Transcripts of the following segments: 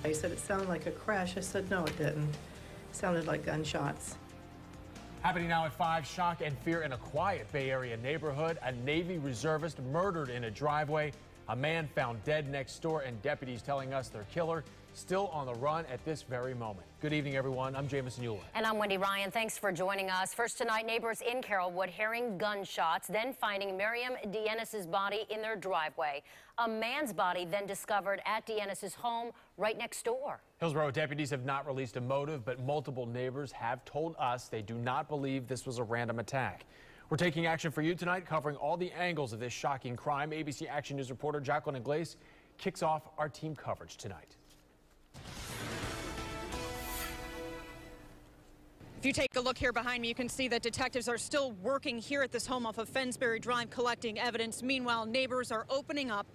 He said it sounded like a crash. I said, no, it didn't. It sounded like gunshots. Happening now at 5, shock and fear in a quiet Bay Area neighborhood. A Navy reservist murdered in a driveway. A man found dead next door, and deputies telling us their killer still on the run at this very moment. Good evening, everyone. I'm Jamison Euler. And I'm Wendy Ryan. Thanks for joining us. First tonight, neighbors in Carrollwood hearing gunshots, then finding Miriam DeEnnis's body in their driveway. A man's body then discovered at DeEnnis's home right next door. Hillsborough deputies have not released a motive, but multiple neighbors have told us they do not believe this was a random attack. We're taking action for you tonight, covering all the angles of this shocking crime. ABC Action News reporter Jacqueline Iglesias kicks off our team coverage tonight. If you take a look here behind me, you can see that detectives are still working here at this home off of Fensbury Drive collecting evidence. Meanwhile, neighbors are opening up,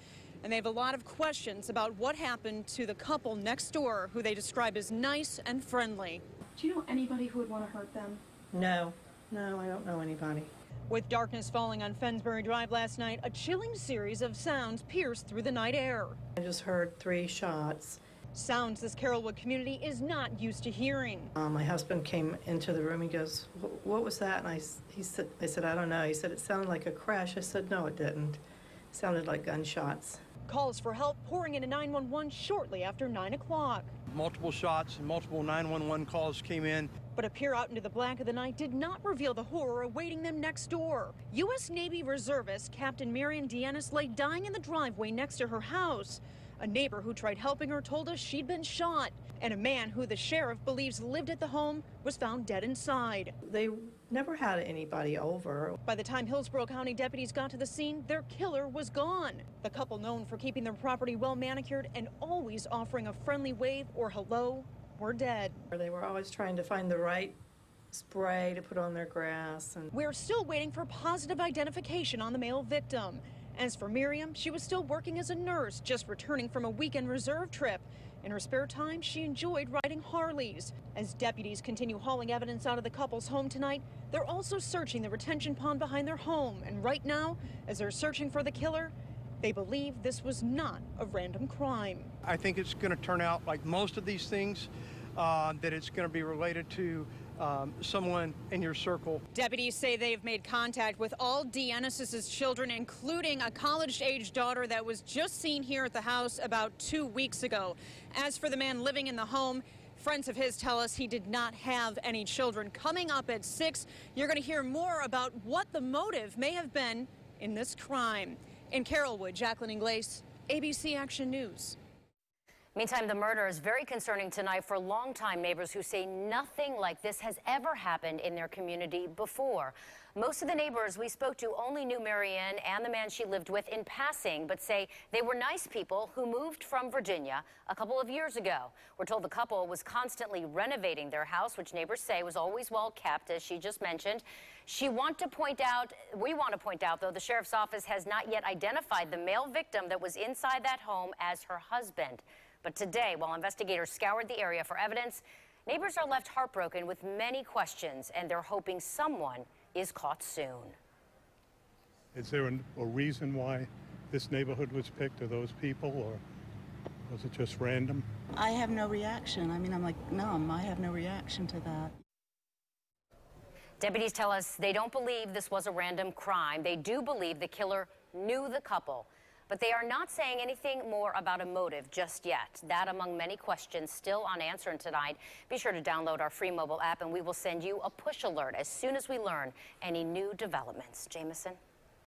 and they have a lot of questions about what happened to the couple next door, who they describe as nice and friendly. Do you know anybody who would want to hurt them? No, I don't know anybody. With darkness falling on Fensbury Drive last night, a chilling series of sounds pierced through the night air. I just heard 3 shots. Sounds this Carrollwood community is not used to hearing. My husband came into the room. He goes, what was that? And I said, I don't know. He said, it sounded like a crash. I said, no, it didn't. It sounded like gunshots. Calls for help pouring into 911 shortly after 9 o'clock. Multiple shots and multiple 911 calls came in. But a peer out into the black of the night did not reveal the horror awaiting them next door. U.S. Navy reservist Captain Miriam DeEnnis lay dying in the driveway next to her house. A neighbor who tried helping her told us she'd been shot, and a man who the sheriff believes lived at the home was found dead inside. They never had anybody over. By the time Hillsborough County deputies got to the scene, their killer was gone. The couple, known for keeping their property well manicured and always offering a friendly wave or hello, were dead. They were always trying to find the right spray to put on their grass. And we're still waiting for positive identification on the male victim. As for Miriam, she was still working as a nurse, just returning from a weekend reserve trip. In her spare time, she enjoyed riding Harleys. As deputies continue hauling evidence out of the couple's home tonight, they're also searching the retention pond behind their home. And right now, as they're searching for the killer, they believe this was not a random crime. I think it's going to turn out like most of these things, that it's going to be related to someone in your circle. Deputies say they've made contact with all DeEnnis's children, including a college-age daughter that was just seen here at the house about 2 weeks ago. As for the man living in the home, friends of his tell us he did not have any children. Coming up at 6, you're going to hear more about what the motive may have been in this crime. In Carrollwood, Jacqueline Iglesias, ABC Action News. Meantime, the murder is very concerning tonight for longtime neighbors who say nothing like this has ever happened in their community before. Most of the neighbors we spoke to only knew Marianne and the man she lived with in passing, but say they were nice people who moved from Virginia a couple of years ago. We're told the couple was constantly renovating their house, which neighbors say was always well kept, as she just mentioned. We want to point out, though, the sheriff's office has not yet identified the male victim that was inside that home as her husband. But today, while investigators scoured the area for evidence, neighbors are left heartbroken with many questions, and they're hoping someone is caught soon. Is there a reason why this neighborhood was picked, or those people, or was it just random? I have no reaction. I mean, I'm like numb. I have no reaction to that. Deputies tell us they don't believe this was a random crime. They do believe the killer knew the couple. But they are not saying anything more about a motive just yet. That among many questions still unanswered tonight. Be sure to download our free mobile app, and we will send you a push alert as soon as we learn any new developments. Jamison.